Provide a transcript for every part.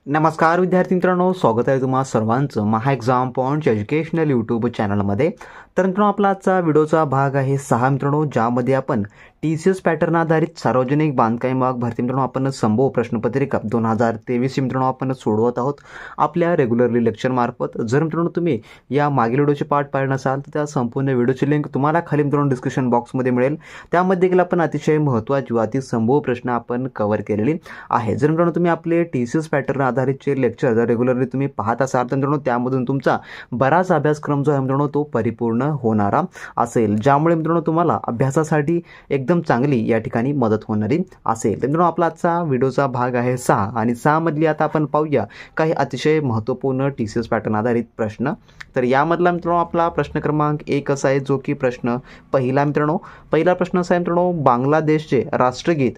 नमस्कार विद्यार्थी मित्रांनो, स्वागत आहे तुम्हा सर्वांचं महा एक्झाम पॉइंट एज्युकेशनल यूट्यूब चॅनलमध्ये। तर मित्रांनो, आपला आजचा व्हिडिओचा भाग आहे 6 मित्रांनो, ज्यामध्ये आपण TCS पॅटर्न आधारित सार्वजनिक बांधकाम विभाग भरती मित्रांनो आपण संभव प्रश्नपत्रिका 2023 मित्रांनो आपण सोडवत आहोत आपल्या रेग्युलरली लेक्चर मार्फत। जर मित्रांनो तुम्ही या मागील व्हिडिओचे पार्ट पाहिला नसाल तर त्या संपूर्ण व्हिडिओची लिंक तुम्हाला खाली मित्रांनो डिस्क्रिप्शन बॉक्समध्ये मिळेल। त्यामध्ये देखील आपण अतिशय महत्त्वाची अति संभव प्रश्न आपण कव्हर केलेली आहे। जर मित्रांनो तुम्ही आपले TCS पॅटर्न आधारितचे लेक्चर जर रेग्युलरली तुम्ही पाहत असाल तर मित्रांनो त्यामधून तुमचा बराच अभ्यासक्रम जो आहे मित्रांनो तो परिपूर्ण होणारा असेल, ज्यामुळे मित्रांनो तुम्हाला अभ्यासासाठी एकदम चांगली या ठिकाणी मदत होणारी असेल। तर मित्रांनो, आपला आजचा व्हिडिओचा भाग आहे 6 आणि 6 मधली आता आपण पाहूया काही अतिशय महत्त्वपूर्ण TCS पॅटर्न आधारित प्रश्न। तर यामधला मित्रांनो आपला प्रश्न क्रमांक 1 असा आहे, जो की प्रश्न पहिला मित्रांनो पहिला प्रश्न असा आहे मित्रांनो, बांगलादेशचे राष्ट्रगीत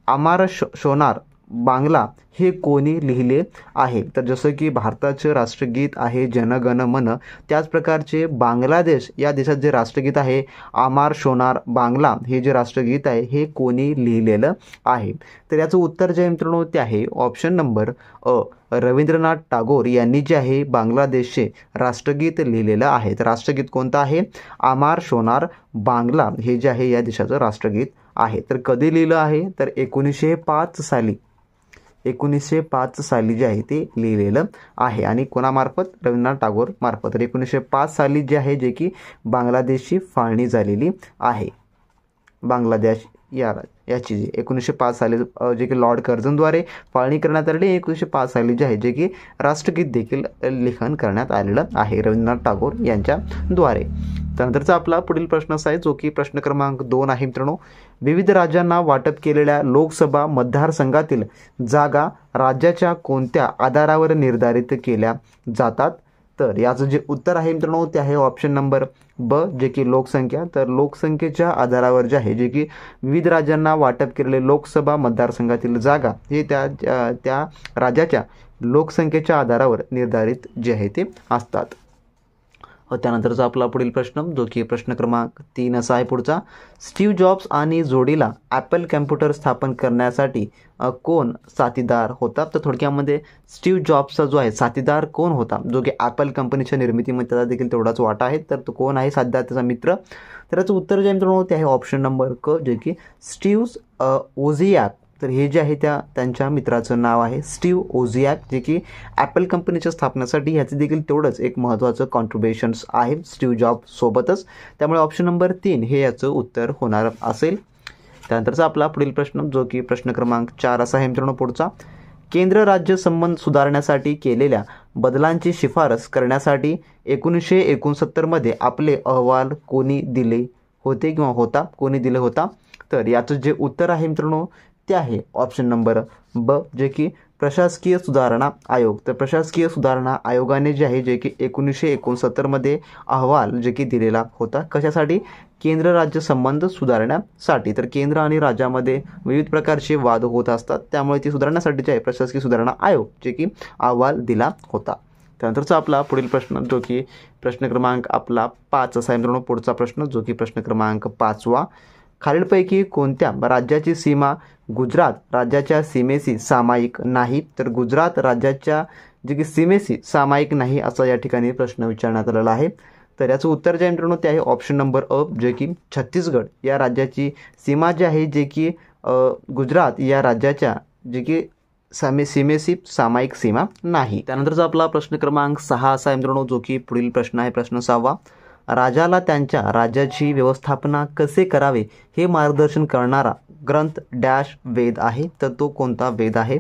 अमर शोनार बांगला हे कोणी लिहिले आहे? तर जसं की भारताचे राष्ट्रगीत आहे जन गण मन, त्याच प्रकारचे बांगलादेश या देशात जे राष्ट्रगीत आहे अमर शोनार बांगला हे जे राष्ट्रगीत आहे हे कोणी लिहिलेलं आहे? तर याचं उत्तर जे आहे मित्रांनो ते आहे ऑप्शन नंबर अ, रवींद्रनाथ टागोर यांनी जे आहे बांगलादेशचे राष्ट्रगीत लिहिलेलं आहे। तर राष्ट्रगीत कोणतं आहे? अमर शोनार बांगला हे जे आहे या देशाचं राष्ट्रगीत आहे। तर कधी लिहिलं आहे? तर 1905 साली 1905 साली जे आहे ते लिहिलेलं आहे आणि कोणामार्फत? रवींद्रनाथ टागोर मार्फत। तर 1905 साली जे आहे जे की बांगलादेशची फाळणी झालेली आहे। बांगलादेश याची जी 1905 साली जे की लॉर्ड कर्झनद्वारे फाळणी करण्यात आलेली 1905 साली जे आहे जे की राष्ट्रगीत देखील लेखन करण्यात आलेलं आहे रवींद्रनाथ टागोर यांच्याद्वारे। त्यानंतरचा आपला पुढील प्रश्न असा आहे, जो की प्रश्न क्रमांक 2 आहे मित्रांनो, विविध राज्यांना वाटप केलेल्या लोकसभा मतदारसंघातील जागा राज्याच्या कोणत्या आधारावर निर्धारित केल्या जातात? तर याचं जे उत्तर आहे मित्रांनो ते आहे ऑप्शन नंबर ब, जे की लोकसंख्या। तर लोकसंख्येच्या आधारावर जे आहे जे की विविध राज्यांना वाटप केलेले लोकसभा मतदारसंघातील जागा हे त्या राज्याच्या लोकसंख्येच्या आधारावर निर्धारित जे आहे ते असतात। त्यानंतरचा आपला पुढील प्रश्न, जो की प्रश्न क्रमांक 3 असा आहे पुढचा, स्टीव्ह जॉब्स आणि जोडीला ॲपल कॅम्प्युटर स्थापन करण्यासाठी कोण साथीदार होता? तर थोडक्यामध्ये स्टीव्ह जॉब्सचा जो आहे साथीदार कोण होता, जो की ॲपल कंपनीच्या निर्मितीमध्ये त्याचा देखील तेवढाच वाटा आहे। तर तो कोण आहे साथीदार, त्याचा मित्र? तर याचं उत्तर जे मित्रांनो ते आहे ऑप्शन नंबर क, जे की स्टीव्ह ओझियाक। तर हे जे आहे त्यांच्या मित्राचं नाव आहे स्टीव्ह ओझियाक, जे की ॲपल कंपनीच्या स्थापनेसाठी ह्याचे देखील तेवढंच एक महत्त्वाचं कॉन्ट्रिब्युशन्स आहे स्टीव्ह जॉब सोबतच। त्यामुळे ऑप्शन नंबर 3 हे याचं उत्तर होणार असेल। त्यानंतरचा आपला पुढील प्रश्न, जो की प्रश्न क्रमांक 4 असा आहे मित्रांनो पुढचा, केंद्र राज्य संबंध सुधारण्यासाठी केलेल्या बदलांची शिफारस करण्यासाठी 1969 मध्ये आपले अहवाल कोणी दिले होते किंवा होता? कोणी दिले होता? तर याचं जे उत्तर आहे मित्रांनो ते आहे ऑप्शन नंबर ब, जे की प्रशासकीय सुधारणा आयोग। तर प्रशासकीय सुधारणा आयोगाने जे आहे जे की 1969 मध्ये अहवाल जे की दिलेला होता, कशासाठी? केंद्र राज्य संबंध सुधारण्यासाठी। तर केंद्र आणि राज्यामध्ये विविध प्रकारचे वाद होत असतात, त्यामुळे ती सुधारण्यासाठी जे आहे प्रशासकीय सुधारणा आयोग जे की अहवाल दिला होता। त्यानंतरचा आपला पुढील प्रश्न, जो की प्रश्न क्रमांक आपला 5 असा आहे मित्रांनो पुढचा प्रश्न, जो की प्रश्न क्रमांक 5वा, खालीलपैकी कोणत्या राज्याची सीमा गुजरात राज्याच्या सीमेशी सामायिक नाही? तर गुजरात राज्याच्या जे की सीमेशी सामायिक नाही असा या ठिकाणी प्रश्न विचारण्यात आलेला आहे। तर याचं उत्तर जे आहे मित्रांनो ते आहे ऑप्शन नंबर अ, जे की छत्तीसगड या राज्याची सीमा जी आहे जे की गुजरात या राज्याच्या जे की सीमेशी सामायिक सीमा नाही। त्यानंतरचा आपला प्रश्न क्रमांक 6 असा आहे मित्रांनो, जो की पुढील प्रश्न आहे प्रश्न 6वा, राजाला त्यांच्या राज्याची व्यवस्थापना कसे करावे हे मार्गदर्शन करणारा ग्रंथ डॅश वेद आहे? तर तो कोणता वेद आहे?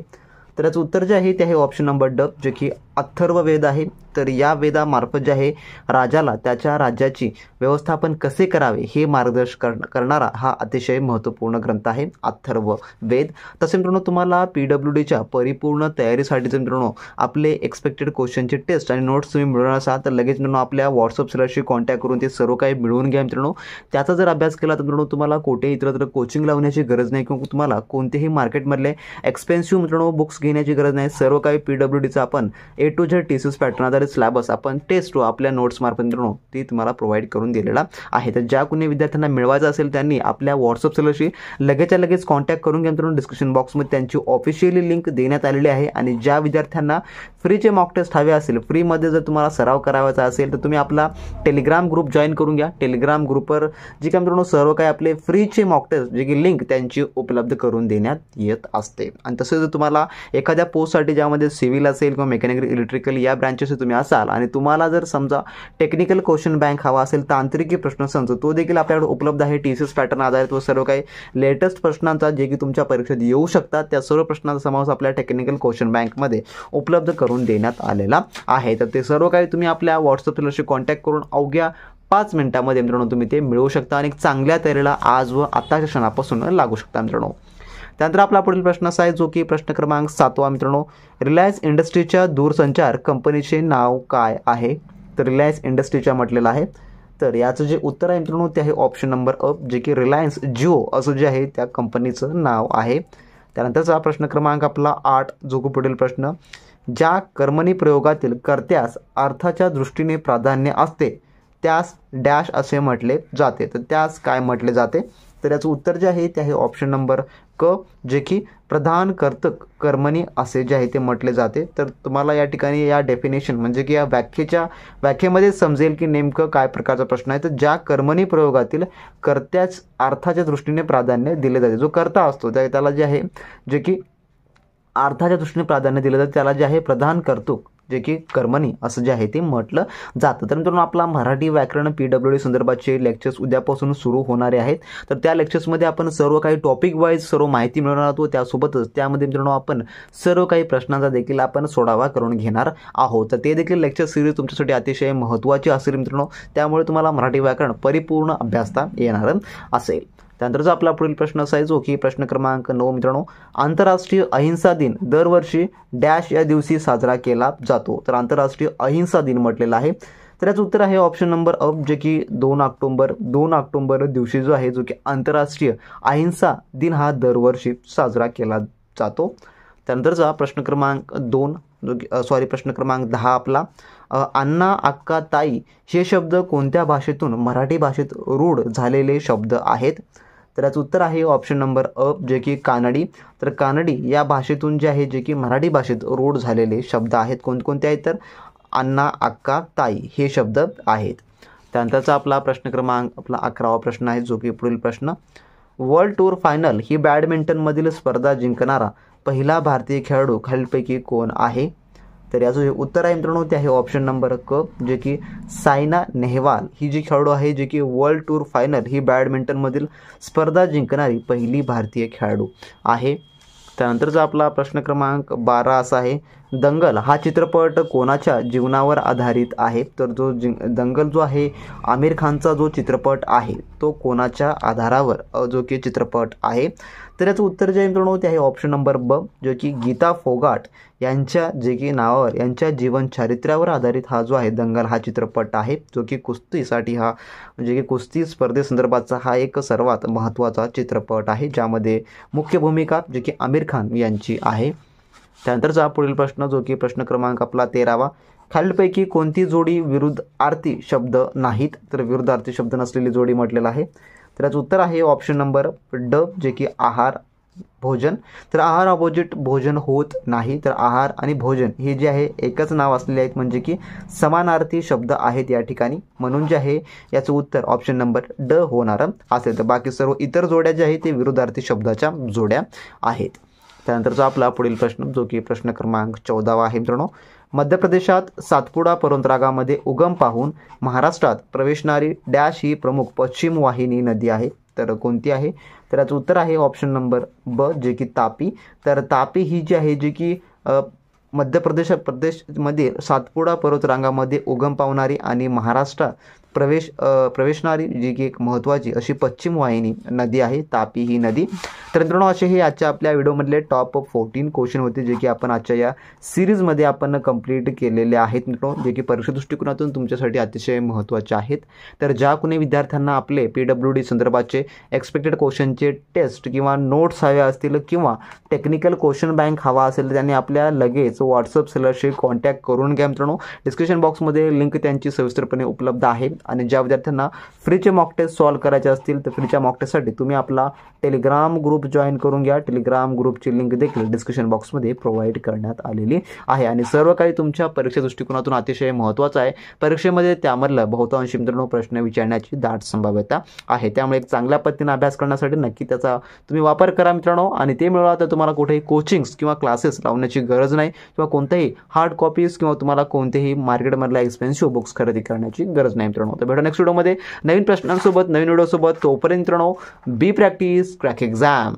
तर याचं उत्तर जे आहे ते आहे ऑप्शन नंबर ड, जे की अथर्ववेद आहे। तर या वेदामार्फत जे आहे राजाला त्याच्या राज्याची व्यवस्थापन कसे करावे हे मार्गदर्शन करणारा हा अतिशय महत्त्वपूर्ण ग्रंथ आहे अथर्ववेद। तसे मित्रांनो तुम्हाला PWDच्या परिपूर्ण तयारीसाठीचे मित्रांनो आपले एक्सपेक्टेड क्वेश्चनचे टेस्ट आणि नोट्स तुम्ही मिळवणार असाल तर लगेच मित्रांनो आपल्या व्हॉट्सअप सर्व्हरशी कॉन्टॅक्ट करून ते सर्व काही मिळवून घ्या मित्रांनो। त्याचा जर अभ्यास केला तर मित्रांनो तुम्हाला कोठेही इतरत्र कोचिंग लावण्याची गरज नाही किंवा तुम्हाला कोणतेही मार्केटमधले एक्सपेन्सिव्ह मित्रांनो बुक्स घेण्याची गरज नाही। सर्व काही PWDचा आपण A to Z TCS pattern आधारित सिलेबस आपण टेस्ट आपल्या नोट्समार्फत मित्रांनो ती तुम्हाला प्रोव्हाइड करून दिलेला आहे. तर ज्या कोणी विद्यार्थ्यांना मिळवायचं असेल त्यांनी आपल्या व्हॉट्सअप सेलरशी लगेचच्या लगेच कॉन्टॅक्ट करून घ्या मित्रांनो. डिस्क्रिप्शन बॉक्समध्ये त्यांची ऑफिशियली लिंक देण्यात आलेली आहे. आणि ज्या विद्यार्थ्यांना फ्रीचे मॉक टेस्ट हवे असेल, फ्रीमध्ये जर तुम्हाला सराव करावायचा असेल तर तुम्ही आपला टेलिग्राम ग्रुप जॉईन करून घ्या. टेलिग्राम ग्रुपवर जी काय मित्रांनो सर्व काही आपले फ्रीचे मॉक टेस्ट जे की लिंक त्यांची उपलब्ध करून देण्यात येत असते. आणि तसेच जर तुम्हाला एखाद्या पोस्टसाठी ज्यामध्ये सिव्हिल असेल किंवा मेकॅनिकल इलेक्ट्रिकल या ब्रँचेस तुम्ही असाल आणि तुम्हाला जर समजा टेक्निकल क्वेश्चन बँक हवा असेल, तांत्रिकी प्रश्नसंच तो देखील आपल्याकडे उपलब्ध आहे. TCS पॅटर्न आधारित व सर्व काही लेटेस्ट प्रश्नांचा जे की तुमच्या परीक्षेत येऊ शकतात त्या सर्व प्रश्नांचा समावेश आपल्या टेक्निकल क्वेश्चन बँकमध्ये उपलब्ध करून देण्यात आलेला आहे. तर ते सर्व काही तुम्ही आपल्या व्हॉट्सअप सेलरशी कॉन्टॅक्ट करून अवघ्या 5 मिनिटांमध्ये मित्रांनो तुम्ही ते मिळवू शकता आणि चांगल्या तऱ्हेला आज व आताच्या क्षणापासून लागू शकता मित्रांनो. त्यानंतर आपला पुढील प्रश्न असा आहे जो की प्रश्न क्रमांक 7 मित्रांनो. रिलायन्स इंडस्ट्रीच्या दूरसंचार कंपनीचे नाव काय आहे? तर रिलायन्स इंडस्ट्रीच्या म्हटलेलं आहे. तर याचं जे उत्तर आहे मित्रांनो ते आहे ऑप्शन नंबर अ, जे की रिलायन्स जिओ असं जे आहे त्या कंपनीचं नाव आहे. त्यानंतरचा प्रश्न क्रमांक आपला 8 जो की पुढील प्रश्न. ज्या कर्मणी प्रयोगातील कर्त्यास अर्थाच्या दृष्टीने प्राधान्य असते त्यास डॅश असे म्हटले जाते. तर त्यास काय म्हटले जाते? तर याचं उत्तर जे आहे ते आहे ऑप्शन नंबर क, जे की प्रधान कर्तक कर्मणी असे जे आहे ते म्हटले जाते. तर तुम्हाला या ठिकाणी या डेफिनेशन म्हणजे की या व्याख्येमध्ये समजेल की नेमकं काय प्रकारचा प्रश्न आहे. तर ज्या कर्मणी प्रयोगातील कर्त्याच अर्थाच्या दृष्टीने प्राधान्य दिले जाते, जो कर्ता असतो त्याला जे आहे जे की अर्थाच्या दृष्टीने प्राधान्य दिलं जातं त्याला जे आहे प्रधान कर्तृक जे की कर्मणी असं जे आहे ते म्हटलं जातं. तर मित्रांनो आपला मराठी व्याकरण PWD संदर्भाचे लेक्चर्स उद्यापासून सुरू होणारे आहेत. तर त्या लेक्चर्समध्ये आपण सर्व काही टॉपिक वाईज सर्व माहिती मिळवणार आहोत. त्यासोबतच त्यामध्ये मित्रांनो आपण सर्व काही प्रश्नांचा देखील आपण सोडावा करून घेणार आहोत. तर ते देखील लेक्चर सिरीज तुमच्यासाठी अतिशय महत्त्वाची असेल मित्रांनो. त्यामुळे तुम्हाला मराठी व्याकरण परिपूर्ण अभ्यासता येणार असेल. त्यानंतरचा आपला पुढील प्रश्न असा आहे जो की प्रश्न क्रमांक 9 मित्रांनो. आंतरराष्ट्रीय अहिंसा दिन दरवर्षी डॅश या दिवशी साजरा केला जातो. तर आंतरराष्ट्रीय अहिंसा दिन म्हटलेला आहे. तर याचं उत्तर आहे ऑप्शन नंबर अ, जे की 2 ऑक्टोबर दिवशी जो आहे जो की आंतरराष्ट्रीय अहिंसा दिन हा दरवर्षी साजरा केला जातो. त्यानंतरचा प्रश्न क्रमांक 2 जो की प्रश्न क्रमांक 10 आपला. अण्णा, अक्का, ताई हे शब्द कोणत्या भाषेतून मराठी भाषेत रूढ झालेले शब्द आहेत? तर याचं उत्तर आहे ऑप्शन नंबर अ, जे की कानडी. तर कानडी या भाषेतून जे आहे जे की मराठी भाषेत रूढ झालेले शब्द आहेत. कोणकोणते आहेत? तर अण्णा, अक्का, ताई हे शब्द आहेत. त्यानंतरचा आपला प्रश्न क्रमांक आपला 11वा प्रश्न आहे जो की पुढील प्रश्न. वर्ल्ड टूर फायनल ही बॅडमिंटनमधील स्पर्धा जिंकणारा पहिला भारतीय खेळाडू खालीलपैकी कोण आहे? तर याचं जे उत्तर आहे मित्रांनो ते आहे ऑप्शन नंबर क, जे की सायना नेहवाल ही जी खेळाडू आहे जे की वर्ल्ड टूर फायनल ही बॅडमिंटनमधील स्पर्धा जिंकणारी पहिली भारतीय खेळाडू आहे. त्यानंतरचा आपला प्रश्न क्रमांक 12 असा आहे. दंगल हा चित्रपट कोणाच्या जीवनावर आधारित आहे? तर जो दंगल जो आहे आमिर खानचा जो चित्रपट आहे तो कोणाच्या आधारावर जो की चित्रपट आहे? तर याचं उत्तर जे आहे मित्रांनो ते आहे ऑप्शन नंबर ब, जो की गीता फोगाट यांच्या जे की नावावर यांच्या जीवन चारित्र्यावर आधारित हा जो आहे दंगल हा चित्रपट आहे, जो की कुस्तीसाठी हा म्हणजे की कुस्ती स्पर्धेसंदर्भातचा हा एक सर्वात महत्त्वाचा चित्रपट आहे, ज्यामध्ये मुख्य भूमिका जे की आमिर खान यांची आहे. त्यानंतरचा पुढील प्रश्न जो की प्रश्न क्रमांक आपला 13वा. खालीलपैकी कोणती जोडी विरुद्धार्थी शब्द नाहीत? तर विरुद्धार्थी शब्द नसलेली जोडी म्हटलेलं आहे. तर याचं उत्तर आहे ऑप्शन नंबर ड, जे की आहार भोजन. तर आहार अपोजिट भोजन होत नाही, तर आहार आणि भोजन हे जे आहे एकच नाव असलेले आहेत, म्हणजे की समानार्थी शब्द आहेत या ठिकाणी, म्हणून जे आहे याचं उत्तर ऑप्शन नंबर ड होणार असेल. तर बाकी सर्व इतर जोड्या ज्या आहेत ते विरुद्धार्थी शब्दाच्या जोड्या आहेत. त्यानंतरचा आपला पुढील प्रश्न जो की प्रश्न क्रमांक 14वा आहे मित्रांनो. मध्य प्रदेशात सातपुडा पर्वतरागामध्ये उगम पाहून महाराष्ट्रात प्रवेशणारी डॅश ही प्रमुख पश्चिम वाहिनी नदी आहे, तर कोणती आहे? तर याचं उत्तर आहे ऑप्शन नंबर ब, जे की तापी. तर तापी ही जी आहे जी की मध्य प्रदेशमध्ये सातपुडा पर्वतरांगामध्ये उगम पावणारी आणि महाराष्ट्रात प्रवेशणारी जी की एक महत्त्वाची अशी पश्चिम वाहिनी नदी आहे तापी ही नदी. तर मित्रांनो असे हे आजच्या आपल्या व्हिडिओमधले टॉप 14 क्वेश्चन होते जे की आपण आजच्या या सिरीजमध्ये आपण कंप्लीट केलेले आहेत मित्रांनो, जे की परीक्षा दृष्टिकोनातून तुमच्यासाठी अतिशय महत्त्वाचे आहेत. तर ज्या कोणी विद्यार्थ्यांना आपले PWD संदर्भाचे एक्सपेक्टेड क्वेश्चनचे टेस्ट किंवा नोट्स हवे असतील किंवा टेक्निकल क्वेश्चन बँक हवा असेल तर त्यांनी आपल्या लगेच व्हॉट्सअप सेलरशी कॉन्टॅक्ट करून घ्या मित्रांनो. डिस्क्रिप्शन बॉक्समध्ये लिंक त्यांची सविस्तरपणे उपलब्ध आहे. आणि ज्या विद्यार्थ्यांना फ्रीचे मॉक टेस्ट सॉल्व्ह करायचे असतील तर फ्रीच्या मॉक टेस्टसाठी तुम्ही आपला टेलिग्राम ग्रुप जॉईन करून घ्या. टेलिग्राम ग्रुपची लिंक देखील डिस्क्रिप्शन बॉक्समध्ये प्रोव्हाइड करण्यात आलेली आहे. आणि सर्व काही तुमच्या परीक्षा दृष्टिकोनातून अतिशय महत्त्वाचं आहे. परीक्षेमध्ये त्यामधलं बहुतांशी मित्रांनो प्रश्न विचारण्याची दाट संभाव्यता आहे. त्यामुळे एक चांगल्या पद्धतीने अभ्यास करण्यासाठी नक्की त्याचा तुम्ही वापर करा मित्रांनो. आणि ते मिळवा तर तुम्हाला कुठेही कोचिंग्स किंवा क्लासेस लावण्याची गरज नाही किंवा कोणत्याही हार्ड कॉपीज किंवा तुम्हाला कोणतेही मार्केटमधल्या एक्सपेन्सिव्ह बुक्स खरेदी करण्याची गरज नाही मित्रांनो. तर भेटू नेक्स्ट व्हिडिओमध्ये नवीन प्रश्नांसोबत नवीन व्हिडिओसोबत. तोपर्यंत मित्रांनो बी प्रॅक्टिस क्रॅक एक्झाम.